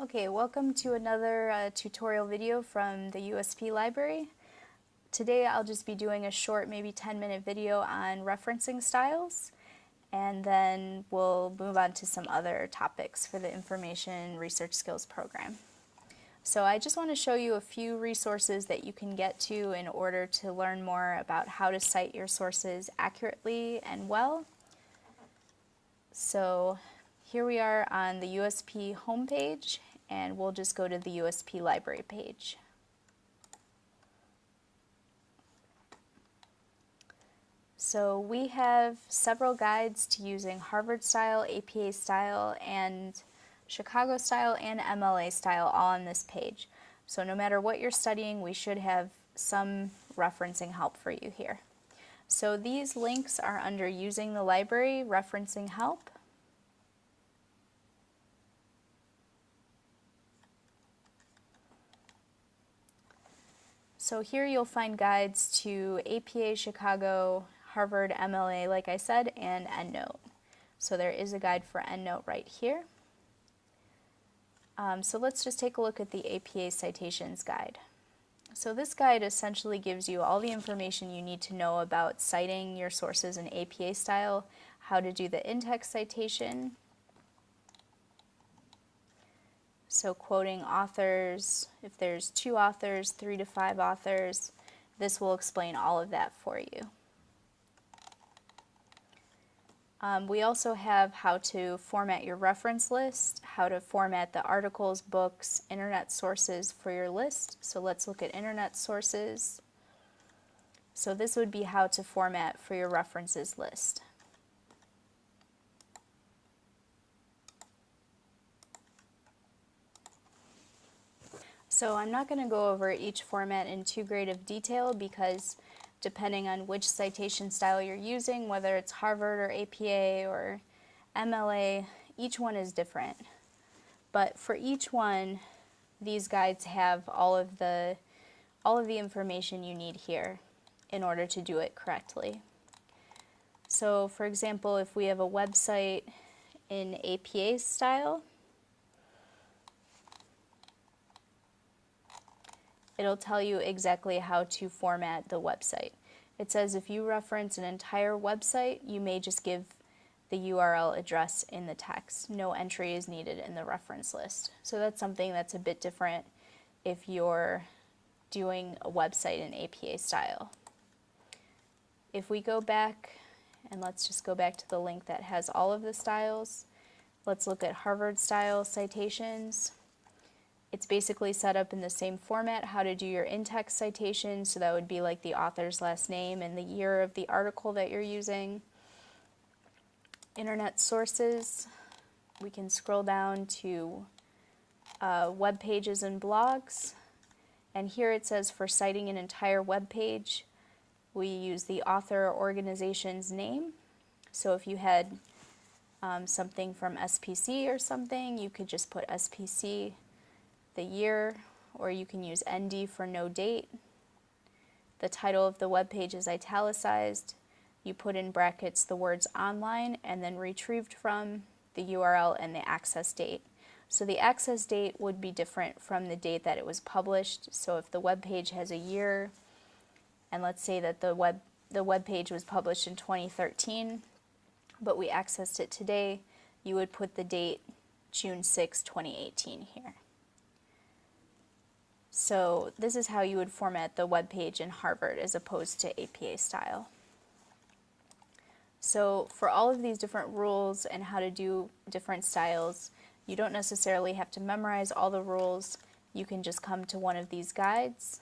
Okay, welcome to another tutorial video from the USP library. Today I'll just be doing a short, maybe 10-minute video on referencing styles, and then we'll move on to some other topics for the Information Research Skills program. So I just want to show you a few resources that you can get to in order to learn more about how to cite your sources accurately and well. So here we are on the USP homepage, and we'll just go to the USP library page. So we have several guides to using Harvard style, APA style, and Chicago style and MLA style all on this page. So no matter what you're studying, we should have some referencing help for you here. So these links are under Using the Library, Referencing Help. So here you'll find guides to APA, Chicago, Harvard, MLA, like I said, and EndNote. So there is a guide for EndNote right here. So let's just take a look at the APA Citations guide. So this guide essentially gives you all the information you need to know about citing your sources in APA style, how to do the in-text citation, so quoting authors, if there's 2 authors, 3 to 5 authors, this will explain all of that for you. We also have how to format your reference list, how to format the articles, books, internet sources for your list. So let's look at internet sources. So this would be how to format for your references list. So I'm not going to go over each format in too great of detail because depending on which citation style you're using, whether it's Harvard or APA or MLA, each one is different. But for each one, these guides have all of the information you need here in order to do it correctly. So for example, if we have a website in APA style, it'll tell you exactly how to format the website. It says if you reference an entire website, you may just give the URL address in the text. No entry is needed in the reference list. So that's something that's a bit different if you're doing a website in APA style. If we go back, and let's just go back to the link that has all of the styles, let's look at Harvard style citations. It's basically set up in the same format, how to do your in-text citation, so that would be like the author's last name and the year of the article that you're using. Internet sources, we can scroll down to web pages and blogs, and here it says for citing an entire web page, we use the author or organization's name. So if you had something from SPC or something, you could just put SPC, the year, or you can use ND for no date. The title of the web page is italicized. You put in brackets the words online and then retrieved from, the URL, and the access date. So the access date would be different from the date that it was published. So if the web page has a year, and let's say that the web page was published in 2013, but we accessed it today, you would put the date June 6, 2018 here. So this is how you would format the web page in Harvard as opposed to APA style. So for all of these different rules and how to do different styles, you don't necessarily have to memorize all the rules. You can just come to one of these guides.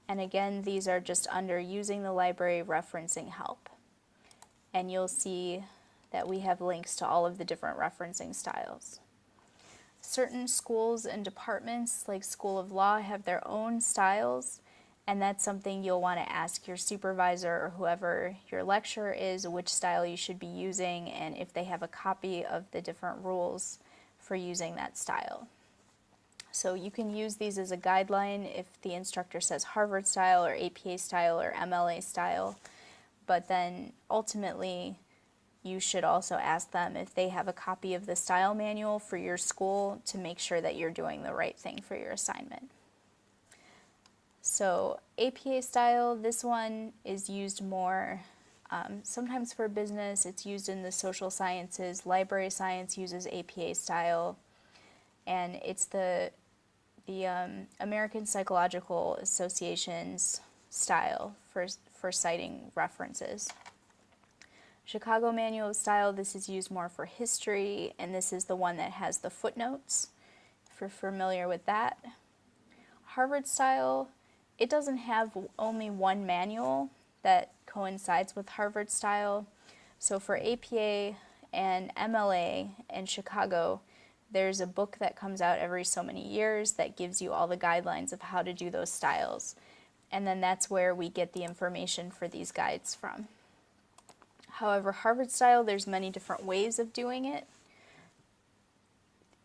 And again, these are just under Using the Library, Referencing Help. And you'll see that we have links to all of the different referencing styles. Certain schools and departments, like School of Law, have their own styles, and that's something you'll want to ask your supervisor or whoever your lecturer is which style you should be using and if they have a copy of the different rules for using that style. So you can use these as a guideline if the instructor says Harvard style or APA style or MLA style, but then ultimately you should also ask them if they have a copy of the style manual for your school to make sure that you're doing the right thing for your assignment. So APA style, this one is used more sometimes for business. It's used in the social sciences. Library science uses APA style, and it's the American Psychological Association's style for citing references. Chicago Manual of Style, this is used more for history, and this is the one that has the footnotes, if you're familiar with that. Harvard style, it doesn't have only one manual that coincides with Harvard style. So for APA and MLA and Chicago, there's a book that comes out every so many years that gives you all the guidelines of how to do those styles. And then that's where we get the information for these guides from. However, Harvard style, there's many different ways of doing it.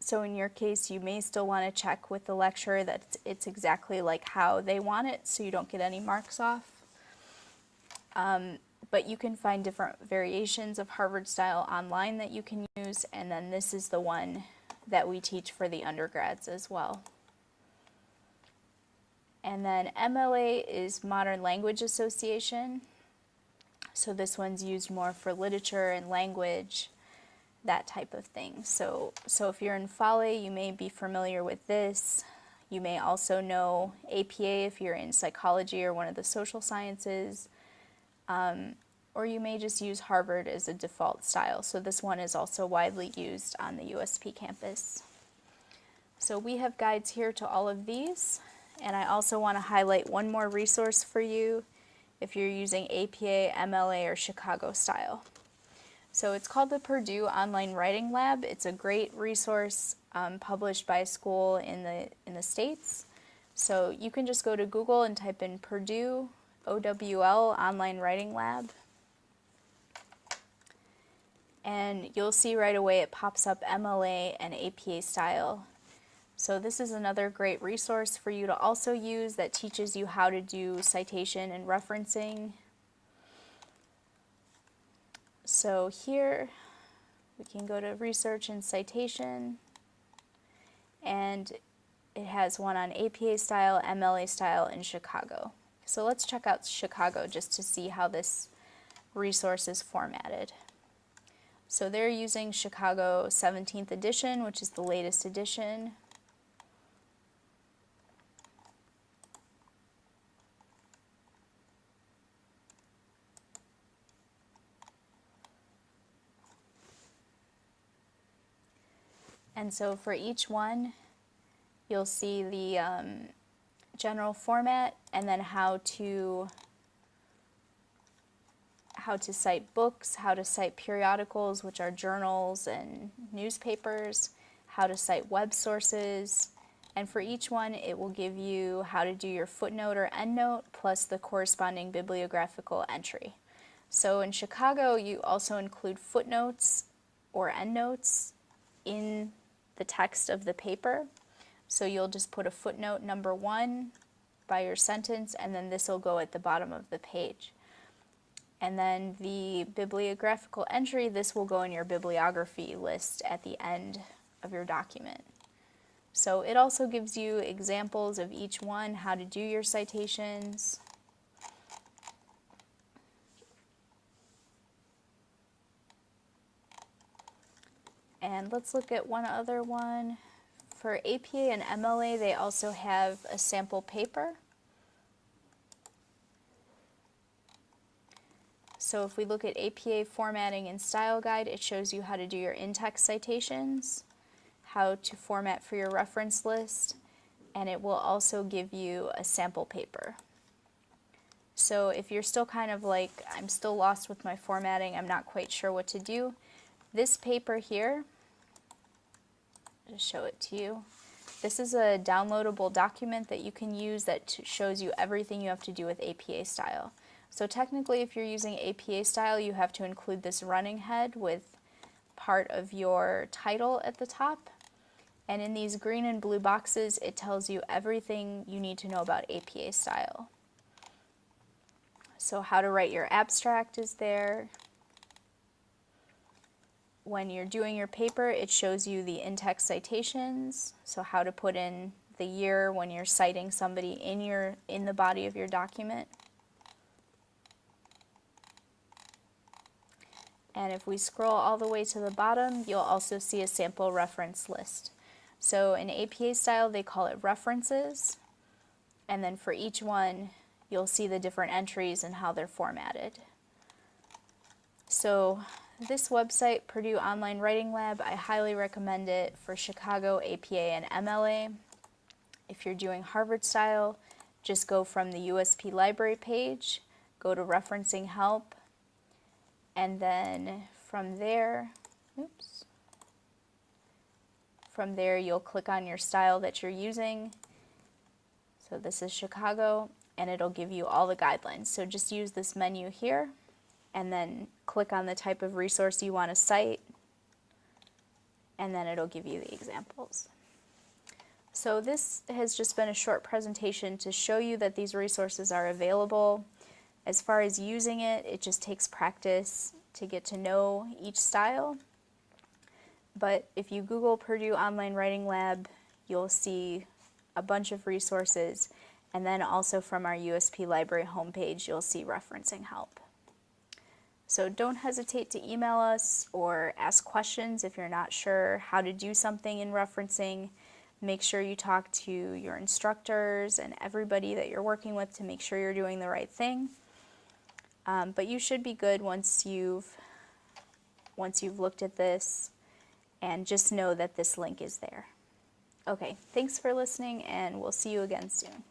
So in your case, you may still want to check with the lecturer that it's exactly like how they want it, so you don't get any marks off. But you can find different variations of Harvard style online that you can use, and then this is the one that we teach for the undergrads as well. And then MLA is Modern Language Association. So this one's used more for literature and language, that type of thing. So if you're in FALE, you may be familiar with this. You may also know APA if you're in psychology or one of the social sciences. Or you may just use Harvard as a default style. So this one is also widely used on the USP campus. So we have guides here to all of these. And I also want to highlight one more resource for you if you're using APA, MLA, or Chicago style. So it's called the Purdue Online Writing Lab. It's a great resource published by a school in the States. So you can just go to Google and type in Purdue, OWL, Online Writing Lab. And you'll see right away it pops up MLA and APA style. So this is another great resource for you to also use that teaches you how to do citation and referencing. So here we can go to research and citation, and it has one on APA style, MLA style, and Chicago. So let's check out Chicago just to see how this resource is formatted. So they're using Chicago 17th edition, which is the latest edition. And so for each one, you'll see the general format and then how to cite books, how to cite periodicals, which are journals and newspapers, how to cite web sources. And for each one, it will give you how to do your footnote or endnote plus the corresponding bibliographical entry. So in Chicago, you also include footnotes or endnotes in the text of the paper. So you'll just put a footnote number 1 by your sentence, and then this will go at the bottom of the page. And then the bibliographical entry, this will go in your bibliography list at the end of your document. So it also gives you examples of each one, how to do your citations. And let's look at one other one. For APA and MLA, they also have a sample paper. So if we look at APA Formatting and Style Guide, it shows you how to do your in-text citations, how to format for your reference list, and it will also give you a sample paper. So if you're still kind of like, I'm still lost with my formatting, I'm not quite sure what to do, this paper here, just show it to you. This is a downloadable document that you can use that shows you everything you have to do with APA style. So technically, if you're using APA style, you have to include this running head with part of your title at the top. And in these green and blue boxes, it tells you everything you need to know about APA style. So how to write your abstract is there. when you're doing your paper, it shows you the in-text citations, so how to put in the year when you're citing somebody in the body of your document. And if we scroll all the way to the bottom, you'll also see a sample reference list. So in APA style, they call it references. And then for each one, you'll see the different entries and how they're formatted. So this website, Purdue Online Writing Lab, I highly recommend it for Chicago, APA, and MLA. If you're doing Harvard style, just go from the USP library page, go to referencing help, and then from there, you'll click on your style that you're using. So this is Chicago, and it'll give you all the guidelines. So just use this menu here, and then click on the type of resource you want to cite, and then it'll give you the examples. So this has just been a short presentation to show you that these resources are available. As far as using it, it just takes practice to get to know each style. But if you Google Purdue Online Writing Lab, you'll see a bunch of resources, and then also from our USP library homepage, you'll see referencing help. So don't hesitate to email us or ask questions if you're not sure how to do something in referencing. Make sure you talk to your instructors and everybody that you're working with to make sure you're doing the right thing. But you should be good once you've looked at this, and just know that this link is there. Okay, thanks for listening, and we'll see you again soon.